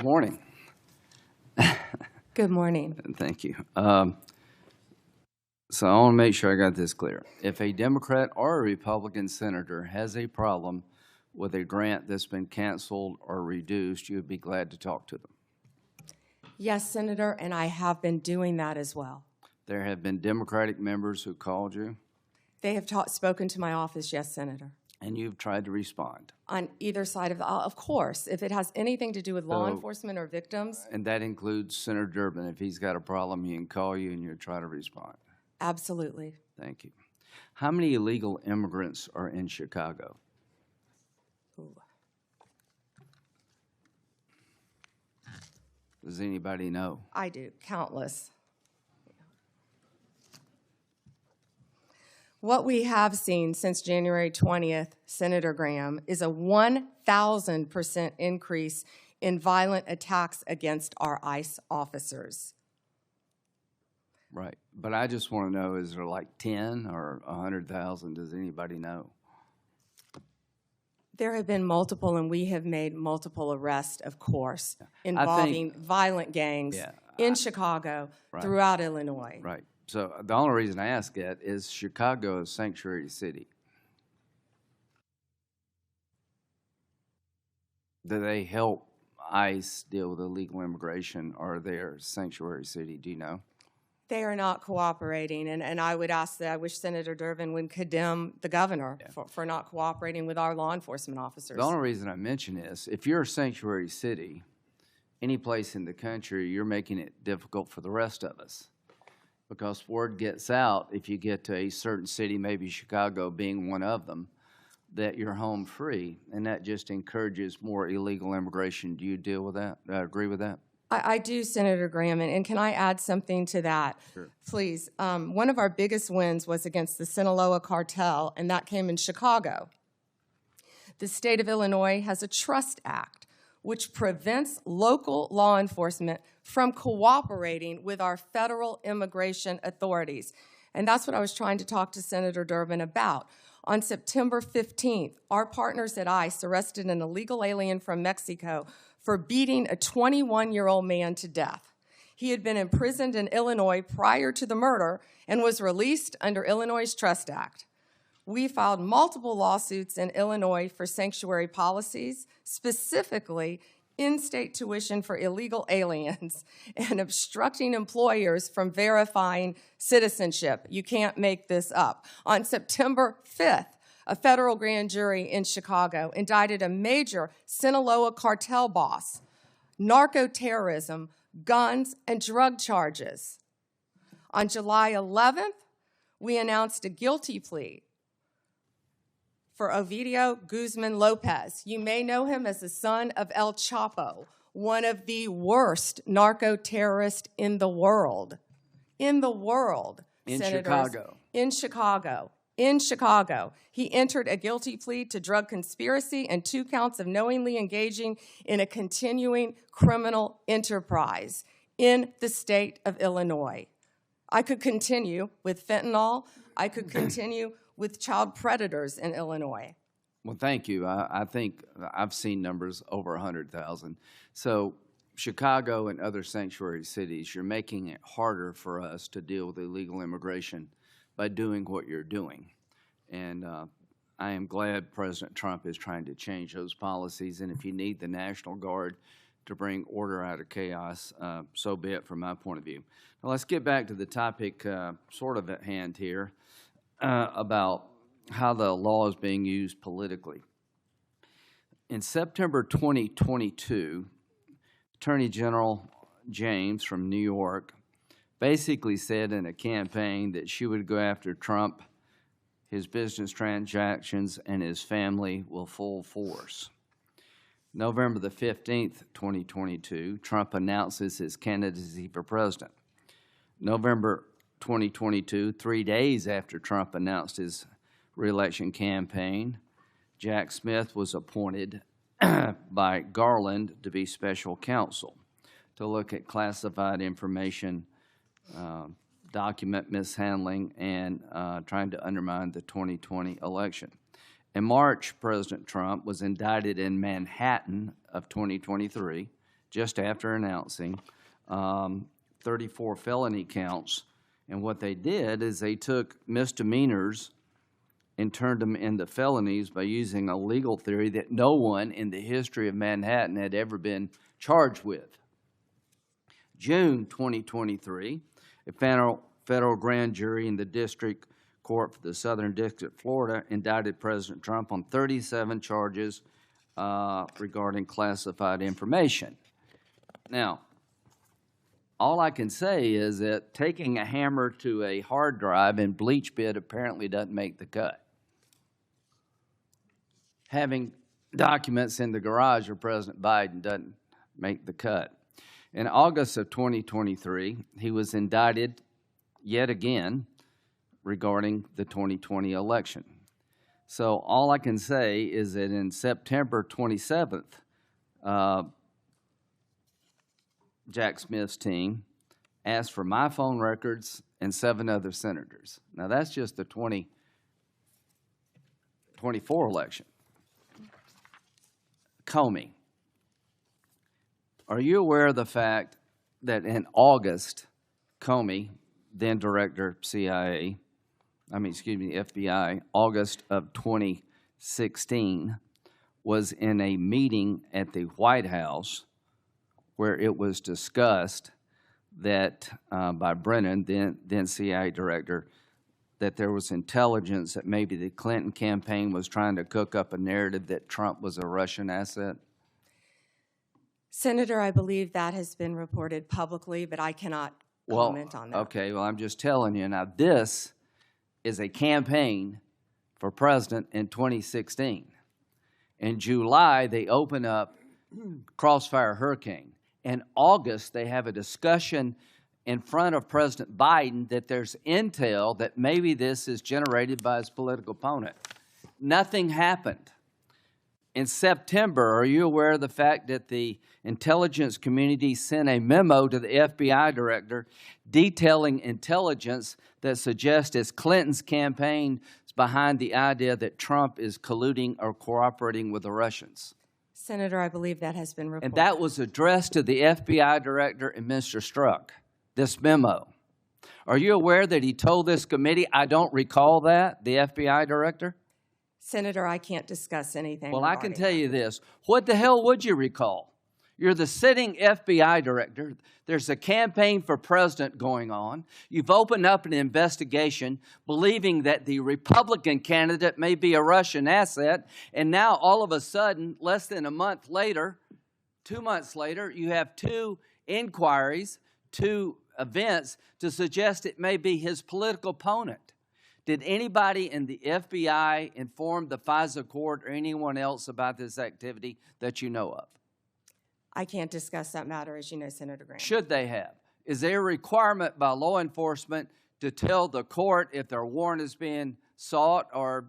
morning. Good morning. Thank you. So I want to make sure I got this clear. If a Democrat or a Republican senator has a problem with a grant that's been canceled or reduced, you would be glad to talk to them. Yes, Senator, and I have been doing that as well. There have been Democratic members who called you, They have spoken to my office, yes, Senator. and you've tried to respond. On either side of course, if it has anything to do with law So- enforcement or victims, And that includes Senator Durbin. If he's got a problem, he can call you and you'll try to respond. absolutely. Thank you. How many illegal immigrants are in Chicago? Ooh. Does anybody know? I do, countless. What we have seen since January 20th, Senator Graham, is a 1,000% increase in violent attacks against our ICE officers. Right. But I just want to know, is there like 10 or 100,000? Does anybody know? There have been multiple, and we have made multiple arrests, of course, involving violent gangs in Chicago, throughout Illinois. Right. So the only reason I ask that is Chicago is sanctuary city. Do they help ICE deal with illegal immigration, or they're sanctuary city? Do you know? They are not cooperating, and I would ask that, I wish Senator Durbin would condemn the governor for not cooperating with our law enforcement officers. The only reason I mention this, if you're a sanctuary city, any place in the country, you're making it difficult for the rest of us. Because word gets out, if you get to a certain city, maybe Chicago being one of them, that you're home free, and that just encourages more illegal immigration. Do you deal with that? Agree with that? I do, Senator Graham, and can I add something to that? Sure. Please. One of our biggest wins was against the Sinaloa cartel, and that came in Chicago. The state of Illinois has a Trust Act, which prevents local law enforcement from cooperating with our federal immigration authorities. And that's what I was trying to talk to Senator Durbin about. On September 15th, our partners at ICE arrested an illegal alien from Mexico for beating a 21-year-old man to death. He had been imprisoned in Illinois prior to the murder and was released under Illinois' Trust Act. We filed multiple lawsuits in Illinois for sanctuary policies, specifically in-state tuition for illegal aliens and obstructing employers from verifying citizenship. You can't make this up. On September 5th, a federal grand jury in Chicago indicted a major Sinaloa cartel boss, narco-terrorism, guns, and drug charges. On July 11th, we announced a guilty plea for Ovidio Guzman Lopez. You may know him as the son of El Chapo, one of the worst narco-terrorists in the world. In the world, In Senators. Chicago. In Chicago. In Chicago. He entered a guilty plea to drug conspiracy and 2 counts of knowingly engaging in a continuing criminal enterprise in the state of Illinois. I could continue with fentanyl. I could continue with child predators in Illinois. Well, thank you. I think I've seen numbers over 100,000. So Chicago and other sanctuary cities, you're making it harder for us to deal with illegal immigration by doing what you're doing. And I am glad President Trump is trying to change those policies. And if you need the National Guard to bring order out of chaos, so be it from my point of view. Now let's get back to the topic sort of at hand here about how the law is being used politically. In September 2022, Attorney General James from New York basically said in a campaign that she would go after Trump, his business transactions, and his family with full force. November the 15th, 2022, Trump announces his candidacy for president. November 2022, 3 days after Trump announced his re-election campaign, Jack Smith was appointed by Garland to be special counsel to look at classified information, document mishandling, and trying to undermine the 2020 election. In March, President Trump was indicted in Manhattan of 2023 just after announcing 34 felony counts. And what they did is they took misdemeanors and turned them into felonies by using a legal theory that no one in the history of Manhattan had ever been charged with. June 2023, a federal grand jury in the District Court for the Southern District of Florida indicted President Trump on 37 charges regarding classified information. Now, all I can say is that taking a hammer to a hard drive in bleach bit apparently doesn't make the cut. Having documents in the garage of President Biden doesn't make the cut. In August of 2023, he was indicted yet again regarding the 2020 election. So all I can say is that in September 27th, Jack Smith's team asked for my phone records and 7 other senators. Now that's just the 2024 election. Comey, are you aware of the fact that in August, Comey, then director FBI, August of 2016, was in a meeting at the White House where it was discussed that by Brennan, then CIA director, that there was intelligence that maybe the Clinton campaign was trying to cook up a narrative that Trump was a Russian asset? Senator, I believe that has been reported publicly, but I cannot comment on that. Okay, well, I'm just telling you. Now, this is a campaign for president in 2016. In July, they open up Crossfire Hurricane. In August, they have a discussion in front of President Biden that there's intel that maybe this is generated by his political opponent. Nothing happened. In September, are you aware of the fact that the intelligence community sent a memo to the FBI director detailing intelligence that suggests it's Clinton's campaign is behind the idea that Trump is colluding or cooperating with the Russians? Senator, I believe that has been reported. And that was addressed to the FBI director and Mr. Strzok, this memo. Are you aware that he told this committee, I don't recall that, the FBI director? Senator, I can't discuss anything. Well, I can tell you this. What the hell would you recall? You're the sitting FBI director. There's a campaign for president going on. You've opened up an investigation believing that the Republican candidate may be a Russian asset, and now all of a sudden, less than a month later, 2 months later, you have 2 inquiries, 2 events to suggest it may be his political opponent. Did anybody in the FBI inform the FISA court or anyone else about this activity that you know of? I can't discuss that matter, as you know, Senator Graham. Should they have? Is there a requirement by law enforcement to tell the court if their warrant is being sought or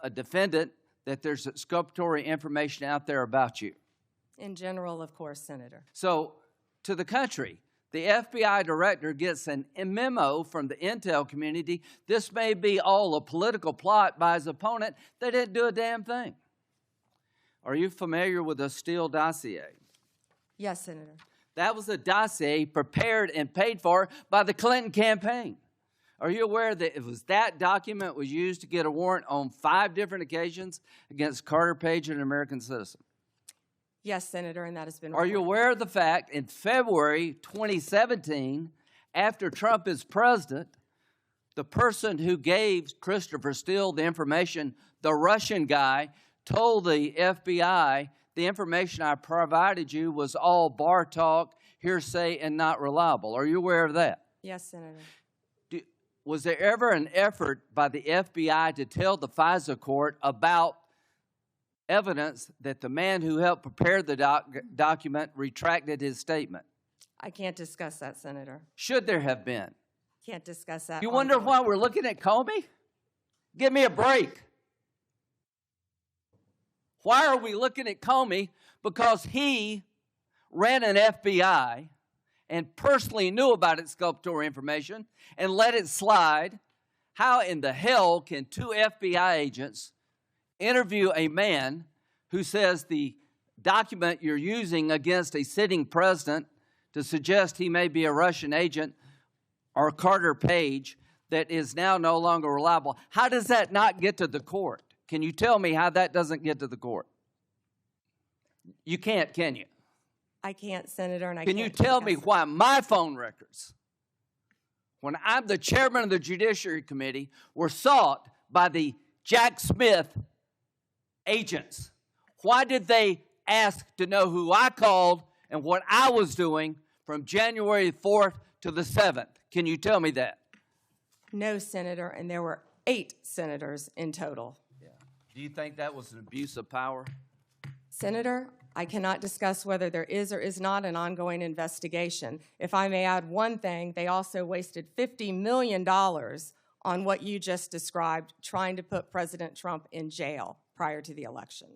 a defendant that there's exculpatory information out there about you? In general, of course, Senator. So, to the country, the FBI director gets a memo from the intel community. This may be all a political plot by his opponent. They didn't do a damn thing. Are you familiar with the Steele dossier? Yes, Senator. That was a dossier prepared and paid for by the Clinton campaign. Are you aware that it was that document was used to get a warrant on 5 different occasions against Carter Page, an American citizen? Yes, Senator, and that has been reported. Are you aware of the fact in February 2017, after Trump is president, the person who gave Christopher Steele the information, the Russian guy, told the FBI, the information I provided you was all bar talk, hearsay, and not reliable. Are you aware of that? Yes, Senator. Was there ever an effort by the FBI to tell the FISA court about evidence that the man who helped prepare the document retracted his statement? I can't discuss that, Senator. Should there have been? Can't discuss that. You wonder why we're looking at Comey? Give me a break. Why are we looking at Comey? Because he ran an FBI and personally knew about exculpatory information and let it slide. How in the hell can 2 FBI agents interview a man who says the document you're using against a sitting president to suggest he may be a Russian agent, or Carter Page, that is now no longer reliable. How does that not get to the court? Can you tell me how that doesn't get to the court? You can't, can you? I can't, Senator, and I Can can't you tell me discuss- why my phone records, when I'm the chairman of the Judiciary Committee, were sought by the Jack Smith agents? Why did they ask to know who I called and what I was doing from January 4th to the 7th? Can you tell me that? No, Senator, and there were 8 senators in total. Do you think that was an abuse of power? Senator, I cannot discuss whether there is or is not an ongoing investigation. If I may add one thing, they also wasted $50 million on what you just described, trying to put President Trump in jail prior to the election.